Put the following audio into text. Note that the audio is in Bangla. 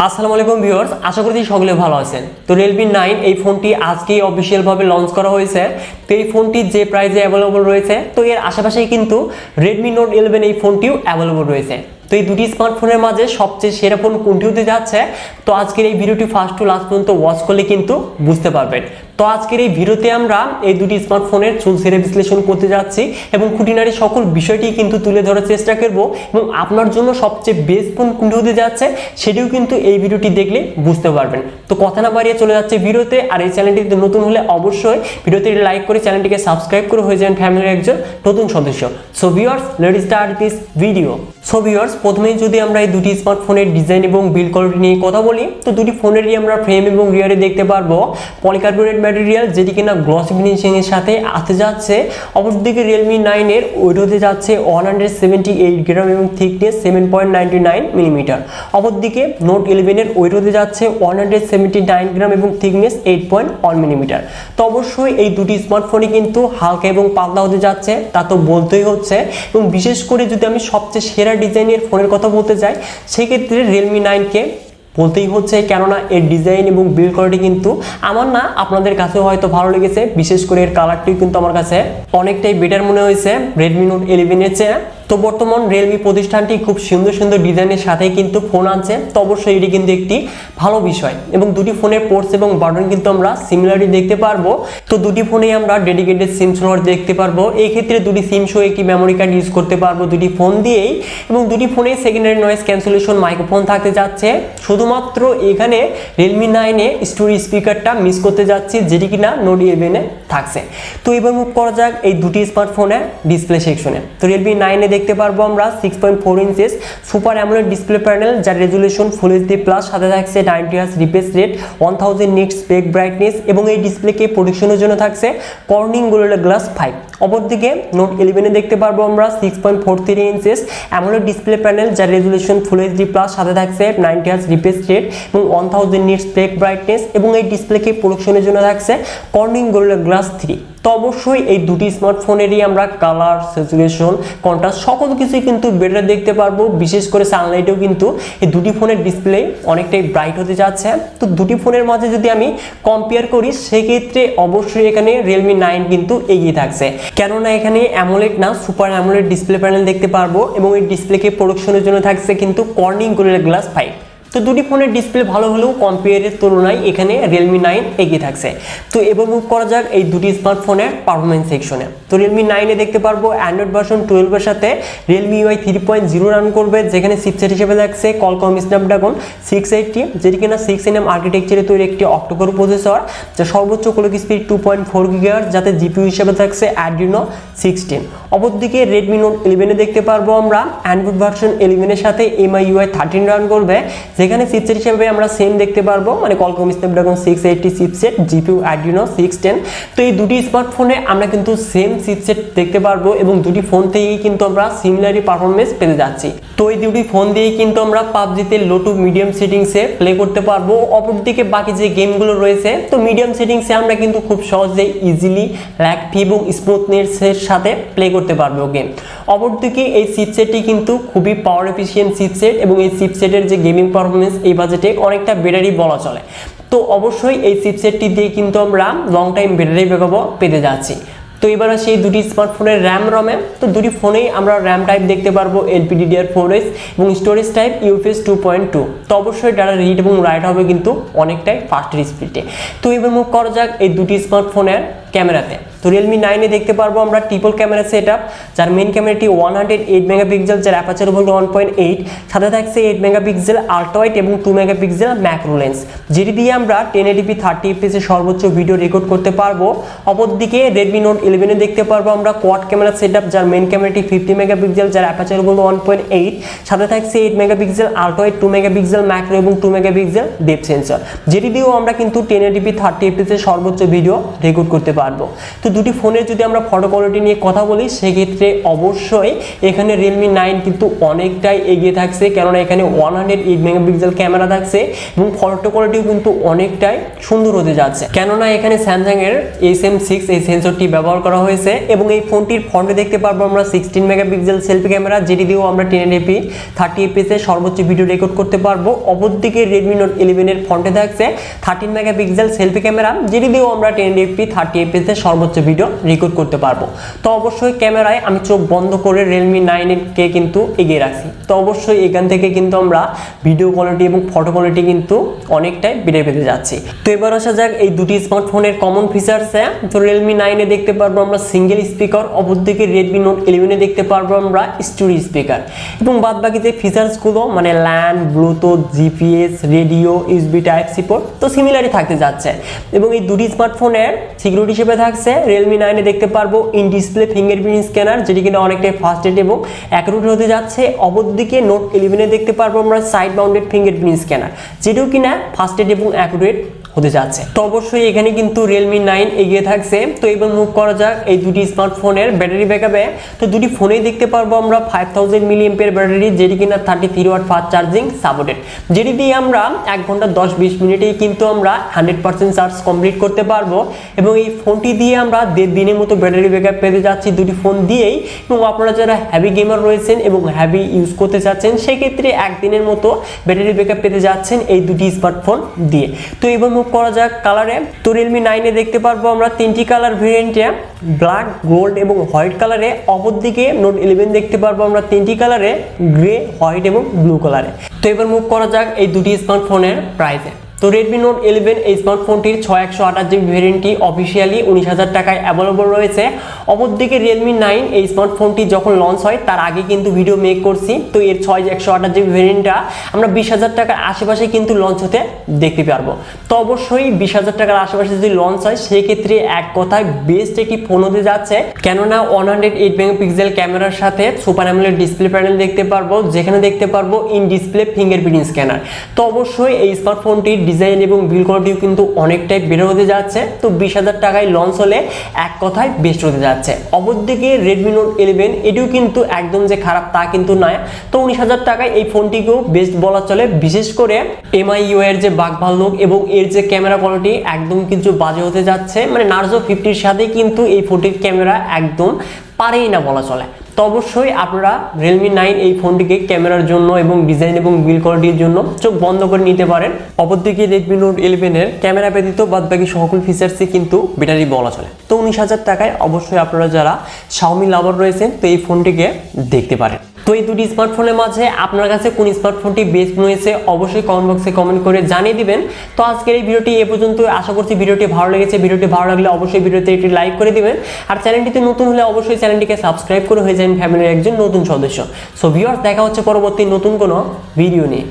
আসসালামু আলাইকুম ভিউয়ার্স, আশা করছি সকলে ভালো আছেন। তো Realme 9 এই ফোনটি আজকেই অফিশিয়াল ভাবে লঞ্চ করা হয়েছে। তো এই ফোনটি যে প্রাইসে অ্যাভেলেবল রয়েছে, তো এর আশেপাশেই কিন্তু Redmi Note 11 এই ফোনটিও অ্যাভেলেবল রয়েছে। তো এই দুটি স্মার্টফোনের মাঝে সবচেয়ে সেরা ফোন কোনটি হতে যাচ্ছে, তো আজকের এই ভিডিওটি ফার্স্ট টু লাস্ট পর্যন্ত ওয়াচ করলে কিন্তু বুঝতে পারবেন। তো আজকের এই ভিডিওতে আমরা এই দুটি স্মার্টফোনের চুলসেরা বিশ্লেষণ করতে যাচ্ছি এবং খুঁটিনাটি সকল বিষয়টি কিন্তু তুলে ধরার চেষ্টা করব এবং আপনার জন্য সবচেয়ে বেস্ট ফোন কোনটি হতে যাচ্ছে সেটিও কিন্তু এই ভিডিওটি দেখলে বুঝতে পারবেন। তো কথা না বাড়িয়ে চলে যাচ্ছে ভিডিওতে। আর এই চ্যানেলটিতে নতুন হলে অবশ্যই ভিডিওতে লাইক করে চ্যানেলটিকে সাবস্ক্রাইব করে হয়ে যান ফ্যামিলির একজন নতুন সদস্য। So viewers, let's start this video. So viewers, প্রথমেই যদি আমরা এই দুটি স্মার্টফোনের ডিজাইন এবং বিল্ড কোয়ালিটি নিয়ে কথা বলি, তো দুটি ফোনেরই আমরা ফ্রেম এবং রিয়ারে দেখতে পারবো পলিকার্বনেট ম্যাটেরিয়াল, যেটি কিনা গ্লসি ফিনিশিং এর সাথে আসতে যাচ্ছে। অপরদিকে Realme 9 এর ওয়েট হতে যাচ্ছে 178 গ্রাম এবং থিকনেস 7.99 মিলিমিটার। অপরদিকে Note 11 এর ওয়েট হতে যাচ্ছে 179 গ্রাম এবং থিকনেস 8.1 মিলিমিটার। তো অবশ্যই এই দুটি স্মার্টফোনই কিন্তু হালকা এবং পাতলা হতে যাচ্ছে, তা তো বলতেই হচ্ছে। এবং বিশেষ করে যদি আমি সবচেয়ে সেরা ডিজাইনের ফোনের কথা বলতে চাই, সেক্ষেত্রে Realme 9 কে বলতেই হচ্ছে, কেননা এর ডিজাইন এবং বিল্ড কোয়ালিটি কিন্তু আমার না আপনাদের কাছেও হয়তো ভালো লেগেছে। বিশেষ করে এর কালারটিও কিন্তু আমার কাছে অনেকটাই বেটার মনে হয়েছে Redmi Note 11 এর চেয়ে। তো বর্তমান রিয়েলমি প্রতিষ্ঠানটি খুব সুন্দর সুন্দর ডিজাইনের সাথে কিন্তু ফোন আনছে, তো অবশ্যই এটি কিন্তু একটি ভালো বিষয়। এবং দুটি ফোনের পোর্টস এবং বাটন কিন্তু আমরা সিমিলারলি দেখতে পারবো। তো দুটি ফোনেই আমরা ডেডিকেটেড সিম স্লট দেখতে পারবো। এই ক্ষেত্রে দুটি সিম সহ একটি মেমোরি কার্ড ইউজ করতে পারবো দুটি ফোন দিয়েই। এবং দুটি ফোনে সেকেন্ডারি নয়েজ ক্যান্সেলেশন মাইক্রোফোন থাকতে যাচ্ছে। শুধুমাত্র এখানে Realme 9 এ স্টোরেজ স্পিকারটা মিস করতে যাচ্ছে, যেটি কিনা Note 11 এ থাকছে। তো এবার মুভ করা যাক এই দুটি স্মার্টফোনের ডিসপ্লে সেকশনে। তো Realme 9 এ দেখতে পারবো আমরা 6.4 inches super AMOLED display panel, যার রেজুলেশন ফুল এইচডি প্লাস, সাথে থাকছে 90 hertz refresh rate, 1000 nits spec brightness এবং এই ডিসপ্লেকে প্রোটেকশনের জন্য থাকছে কর্নিং গোরিলা গ্লাস 5। অপরদিকে Note 11 এ দেখতে পারবো আমরা 6.43 ইঞ্চেস অ্যামোলেড ডিসপ্লে প্যানেল, যার রেজুলেশন ফুল এইচডি প্লাস, সাথে থাকছে 90 হার্জ রিফ্রেশ রেট এবং 1000 নিটস স্পেক ব্রাইটনেস এবং এই ডিসপ্লেকে প্রোটেকশনের জন্য থাকছে কর্নিং গোরিলা গ্লাস 3। তো অবশ্যই এই দুটি স্মার্টফোনেরই আমরা কালার, স্যাচুরেশন, কন্ট্রাস্ট সকল কিছুই কিন্তু বেটার দেখতে পারবো। বিশেষ করে সানলাইটেও কিন্তু এই দুটি ফোনের ডিসপ্লে অনেকটাই ব্রাইট হতে যাচ্ছে। তো দুটি ফোনের মাঝে যদি আমি কম্পেয়ার করি, সেক্ষেত্রে অবশ্যই এখানে Realme 9 কিন্তু এগিয়ে থাকছে, কেননা এখানে অ্যামোলেড না সুপার অ্যামোলেড ডিসপ্লে প্যানেল দেখতে পারবো এবং এই ডিসপ্লেকে প্রোটেকশনের জন্য থাকছে কিন্তু কর্নিং গোরিলা গ্লাস 5। তো দুটি ফোনের ডিসপ্লে ভালো হলেও কম্পেয়ারের তুলনায় এখানে Realme 9 এগিয়ে থাকছে। তো এবার মুভ করা যাক এই দুটি স্মার্টফোনের পারফরমেন্স সেকশনে। তো Realme 9 এ দেখতে পারবো অ্যান্ড্রয়েড ভার্সন 12 এর সাথে Realme UI 3.0 রান করবে, যেখানে চিপসেট হিসেবে থাকছে Qualcomm Snapdragon 680, যেটি কিনা 6nm আর্কিটেকচারে তৈরি একটি অক্টোকোর প্রসেসর, যা সর্বোচ্চ ক্লক স্পিড 2.4 GHz, যাতে জিপিইউ হিসেবে থাকছে Adreno 16। অপরদিকে Redmi Note 11 এ দেখতে পারবো আমরা অ্যান্ড্রয়েড ভার্সন 11 এর সাথে MIUI 13 রান করবে, যেখানে চিপসেট হিসেবে আমরা সেম দেখতে পারবো, মানে Qualcomm Snapdragon 680 chipset, GPU Adreno 610। তো এই দুটি স্মার্টফোনে আমরা কিন্তু সেম চিপসেট দেখতে পারবো এবং দুটি ফোন থেকেই কিন্তু আমরা সিমিলারই পারফরমেন্স পেতে যাচ্ছি। তো এই দুটি ফোন দিয়েই কিন্তু আমরা পাবজিতে লো টু মিডিয়াম সেটিংসে প্লে করতে পারবো। অপরদিকে বাকি যে গেমগুলো রয়েছে, তো মিডিয়াম সেটিংসে আমরা কিন্তু খুব সহজেই ইজিলি ল্যাগ ফ্রি এবং স্মুথনেসের সাথে প্লে করতে পারবো গেম। অপরদিকে এই চিপসেটটি কিন্তু খুবই পাওয়ার এফিশিয়েন্ট চিপসেট এবং এই চিপসেটের যে গেমিং পারফরমেন্স এই বাজেটে অনেকটা বেটারই বলা চলে। তো অবশ্যই এই চিপসেটটি দিয়ে কিন্তু আমরা লং টাইম ব্যাটারি ব্যাকআপও পেতে যাচ্ছি। তো এবার আসি এই দুটি স্মার্টফোনের র্যাম রমে। তো দুটি ফোনেই আমরা র্যাম টাইপ দেখতে পারবো LPDDR4S এবং স্টোরেজ টাইপ UFS 2.2। তো অবশ্যই ডাটা রিড এবং রাইট হবে কিন্তু অনেকটাই ফাস্টের স্পিডে। তো এবার মুভ করা যাক এই দুটি স্মার্টফোনের ক্যামেরাতে। তো Realme 9 এ দেখতে পারবো আমরা ট্রিপল ক্যামেরা সেটআপ, যার মেইন ক্যামেরাটি 108 মেগাপিক্সেল, যার অ্যাপারচার হলো 1.8, সাথে থাকছে 8 মেগাপিক্সেল আল্ট্রা ওয়াইড এবং 2 মেগাপিক্সেল ম্যাক্রো লেন্স, যেটি দিয়ে আমরা 1080p 30 fps এ সর্বোচ্চ ভিডিও রেকর্ড করতে পারবো। অপরদিকে Redmi Note 11 এ দেখতে পারবো আমরা কোয়াড ক্যামেরা সেটআপ, যার মেইন ক্যামেরাটি 50 মেগাপিক্সেল, যার অ্যাপারচার হলো 1.8, সাথে থাকছে 8 megapixel ultra wide, 2 megapixel macro এবং 2 মেগাপিক্সেল ডেপথ সেন্সর, যেটি দিয়েও আমরা কিন্তু 1080p 30 fps এ সর্বোচ্চ ভিডিও রেকর্ড করতে পারবো। তো দুটি ফোনের যদি আমরা ফটো কোয়ালিটি নিয়ে কথা বলি সেক্ষেত্রে অবশ্যই এখানে Realme 9 কিন্তু অনেকটাই এগিয়ে থাকছে, কেননা এখানে 108 মেগাপিক্সেল ক্যামেরা থাকছে এবং ফটো কোয়ালিটিও কিন্তু অনেকটাই সুন্দর হতে যাচ্ছে, কেননা এখানে স্যামসাং এর SM6 এই সেন্সরটি ব্যবহার করা হয়েছে এবং এই ফোনটির ফ্রন্টে দেখতে পারবো আমরা 16 মেগাপিক্সেল সেলফি ক্যামেরা, যেটি দিয়েও আমরা 1080p 30fps এ সর্বোচ্চ ভিডিও রেকর্ড করতে পারবো। অপরদিকে Redmi Note 11 এর ফ্রন্টে থাকছে 13 মেগাপিক্সেল সেলফি ক্যামেরা, যেটি দিয়েও আমরা 1080p 30fps এ সর্বোচ্চ ভিডিও রেকর্ড করতে পারবো। তো অবশ্যই ক্যামেরায় আমি চোখ বন্ধ করে Realme 9 কে কিন্তু এগিয়ে রাখছি। তো অবশ্যই এখান থেকে কিন্তু আমরা ভিডিও কোয়ালিটি এবং ফটো কোয়ালিটি কিন্তু অনেকটাই বেড়ে পেতে যাচ্ছি। তো এবার আসা যাক এই দুটি স্মার্টফোনের কমন ফিচার্সে। তো Realme 9 এ দেখতে পারবো আমরা সিঙ্গেল স্পিকার, অপরদিকে Redmi Note 11 এ দেখতে পারবো আমরা স্টুডিও স্পিকার এবং বাদবাকি যে ফিচার্সগুলো মানে LAN, Bluetooth, GPS, radio, USB type C port তো সিমিলারই থাকতে যাচ্ছে এবং এই দুটি স্মার্টফোনের সিকিউরিটি হিসেবে থাকছে Realme 9 এ দেখতে পারবো ইন ডিসপ্লে ফিঙ্গারপ্রিন্ট স্ক্যানার, যেটি কিনা অনেকটাই ফাস্টেড এবং অ্যাকুরেট হতে যাচ্ছে। অপরদিকে Note 11 এ দেখতে পারবো আমরা সাইড মাউন্টেড ফিঙ্গারপ্রিন্ট স্ক্যানার, যেটিও কিনা ফাস্টেড এবং অ্যাকুরেট হতে যাচ্ছে। তো অবশ্যই এখানে কিন্তু Realme 9 এগিয়ে থাকছে। তো এবার মুভ করা যাক এই দুটি স্মার্টফোনের ব্যাটারি ব্যাকআপে। তো দুটি ফোনেই দেখতে পারবো আমরা 5000 mAh ব্যাটারি, যেটি কিনা 33 ওয়াট ফাস্ট চার্জিং সাপোর্টেড, যেটি দিয়ে আমরা 1 ঘন্টা 10-20 মিনিটেই কিন্তু আমরা 100% চার্জ কমপ্লিট করতে পারবো এবং এই ফোনটি দিয়ে আমরা 1.5 দিনের মতো ব্যাটারি ব্যাকআপ পেতে যাচ্ছি দুটি ফোন দিয়েই। এবং আপনারা যারা হেভি গেমার রয়েছেন এবং হেভি ইউজ করতে চাচ্ছেন সেক্ষেত্রে 1 দিনের মতো ব্যাটারি ব্যাকআপ পেতে যাচ্ছেন এই দুটি স্মার্টফোন দিয়ে। তো এবার মুভ করা যাক কালারে। তো Realme 9 এ দেখতে পারবো আমরা 3টি কালার ভেরিয়েন্টে, ব্ল্যাক, গোল্ড এবং হোয়াইট কালারে। অপরদিকে Note 11 দেখতে পারবো আমরা 3টি কালারে, গ্রে, হোয়াইট এবং ব্লু কালারে। তো এবার মুভ করা যাক এই দুটি স্মার্টফোনের প্রাইসে। তো Redmi Note 11 এই স্মার্টফোনটির 6128GB ভেরিয়েন্টটি অফিসিয়ালি 19,000 টাকায় অ্যাভেলেবল রয়েছে। অপরদিকে Realme 9 এই স্মার্টফোনটি যখন লঞ্চ হয় তার আগে কিন্তু ভিডিও মেক করছি, তো এর 6128GB ভেরিয়েন্টটা আমরা 20,000 টাকার আশেপাশে কিন্তু লঞ্চ হতে দেখতে পারবো। তো অবশ্যই 20,000 টাকার আশেপাশে যদি লঞ্চ হয় সেই ক্ষেত্রে এক কথায় বেস্ট একটি ফোন হতে যাচ্ছে, কেননা 108 মেগাপিক্সেল ক্যামেরার সাথে সুপার অ্যামোলেড ডিসপ্লে প্যানেল দেখতে পারবো, যেখানে দেখতে পারবো ইন ডিসপ্লে ফিঙ্গারপ্রিন্ট স্ক্যানার। তো অবশ্যই এই স্মার্টফোনটির ডিজাইন এবং বিল্ড কোয়ালিটিও কিন্তু অনেকটাই বেড়ে হতে যাচ্ছে। তো 20,000 টাকায় লঞ্চ হলে এক কথায় বেস্ট হতে যাচ্ছে। অপরদিকে Redmi Note 11 এটিও কিন্তু একদম যে খারাপ তা কিন্তু নয়। তো 19,000 টাকায় এই ফোনটিকেও বেস্ট বলা চলে, বিশেষ করে MIUI এর যে বাগ ভাল্লুক এবং এর যে ক্যামেরা কোয়ালিটি একদম কিন্তু বাজে হতে যাচ্ছে, মানে Narzo 50 সাথে কিন্তু এই ফোনটির ক্যামেরা একদম পারেই না বলা চলে। তো অবশ্যই আপনারা Realme 9 এই ফোনটিকে ক্যামেরার জন্য এবং ডিজাইন এবং বিল্ড কোয়ালিটির জন্য চোখ বন্ধ করে নিতে পারেন। অপরদিকে Redmi Note 11 এর ক্যামেরা ব্যতীত বাদবাকি সকল ফিচার্সই কিন্তু বেটারি বলা চলে। তো 19,000 টাকায় অবশ্যই আপনারা যারা Xiaomi লাভার রয়েছেন তো এই ফোনটিকে দেখতে পারেন। তো এই দুটি স্মার্টফোনের মাঝে আপনার কাছে কোন স্মার্টফোনটি বেস্ট রয়েছে অবশ্যই কমেন্ট বক্সে কমেন্ট করে জানিয়ে দিবেন। তো আজকের এই ভিডিওটি এ পর্যন্ত, আশা করছি ভিডিওটি ভালো লেগেছে। ভিডিওটি ভালো লাগলে অবশ্যই ভিডিওতে একটি লাইক করে দিবেন, আর চ্যানেলটিতে নতুন হলে অবশ্যই চ্যানেলটিকে সাবস্ক্রাইব করে হয়ে যাবেন ফ্যামিলির একজন নতুন সদস্য। সো ভিউয়ার্স, দেখা হচ্ছে পরবর্তী নতুন কোনো ভিডিও নিয়ে।